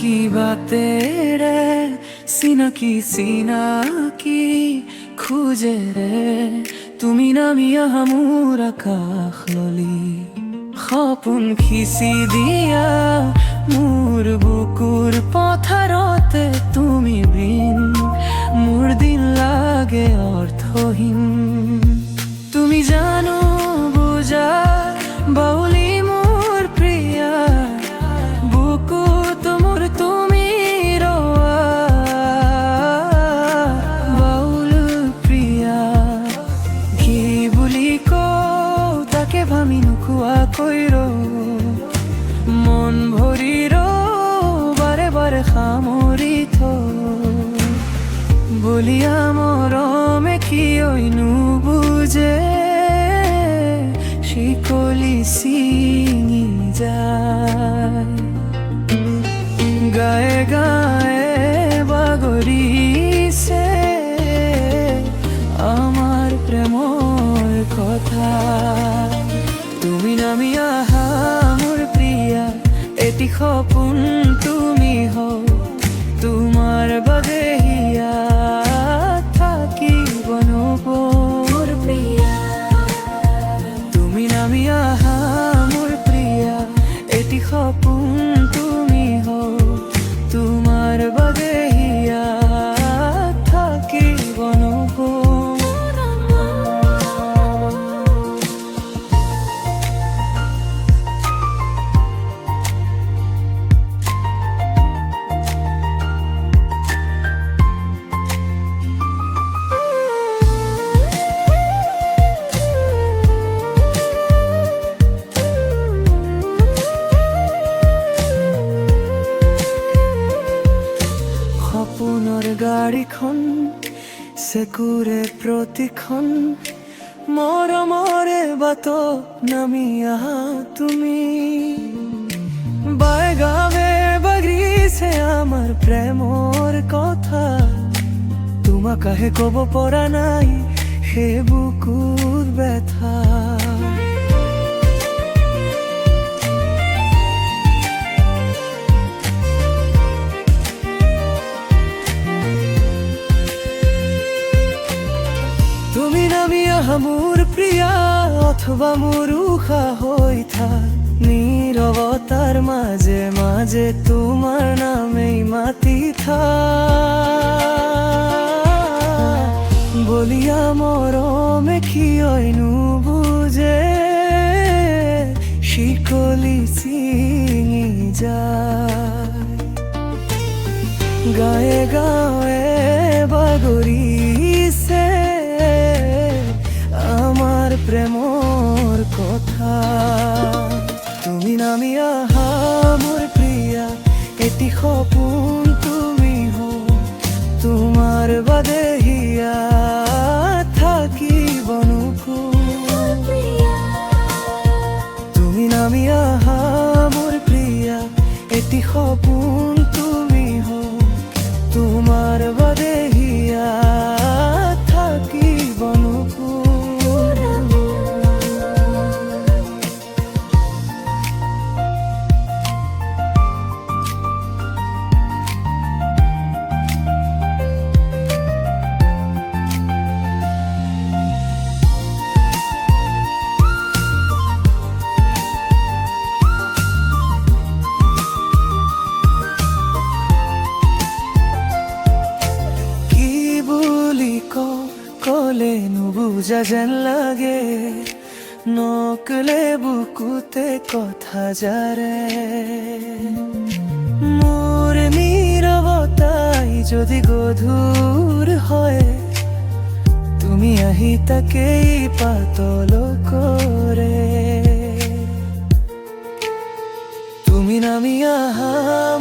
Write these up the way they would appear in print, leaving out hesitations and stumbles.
কি বাতেৰে চিনাকি খুঁজে ৰে তুমি নামি আহা মোৰ আকাশ ললি সপোন খিচি দিয়া মোৰ বুকুৰ পথাৰতে তুমি বিন মোৰ দিন লাগে অৰ্থহীন তুমি জানো বুজা বাউলি মোৰ প্ৰিয়া বুকু তোমৰ তুমি ৰোৱা বাউল প্ৰিয়া কি বুলি কওঁ তাকে ভাবি নোকোৱাকৈ মন ভৰি বাৰে বাৰে সামৰি বলিয়া মৰমে কিয় নুবুজে শিকলি ছিঙি যায় গায়ে গায়ে বাগৰিছে আমাৰ প্ৰেমৰ কথা তুমি নামি আহা মোৰ প্ৰিয়া এটি সপোন তুমি হও তোমাৰ বাদে হিয়া থাকিব মোৰ প্ৰিয়া তুমি নামি আহা মোৰ প্ৰিয়া এটি সপোন তুমি হও তোমাৰ বাদে হিয়া থাকিব সপোনৰ গাড়ীখন চেকুৰে প্ৰতিখন মৰমৰে বাট নামি আহা তুমি বাই গাৱে বাগৰিছে আমাৰ প্ৰেমৰ কথা তোমাক কাহে ক'ব পৰা নাই সেই বুকুৰ ব্যথা মোৰ প্ৰিয়া অথবা মোৰ উশাহ হৈ থাক নীৰৱতাৰ মাজে মাজে তোমাৰ নামেই মাতি থাক বলিয়া মৰমে কিয় নুবুজে শিকলি ছিঙি যায় গায়ে গাৱে বাগৰিছে আমার প্রেমর কথা তুমি নামি আহা মোর প্রিয়া এটি সপোন তুমি হও তোমার বাদে হিয়া থাকিব তুমি নামি আহা মোর প্রিয়া এটি সপোন তুমি হও তোমার বাদে হিয়া থাকিব কলে নুবুজা যেন লাগে নকলে বুকুতে কথা যারে মোৰ নীৰৱতাই যদি গধুৰ হয় তুমি আহি তাকেই পাতল কৰে তুমি নামি আহা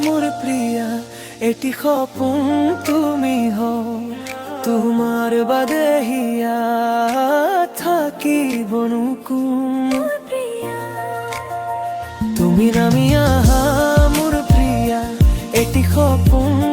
মোৰ প্ৰিয়া এটি সপোন তুমি হও তোমার বাদে হিয়া থাকিব তুমি নামি আহা মোৰ প্ৰিয়া এটি সপোন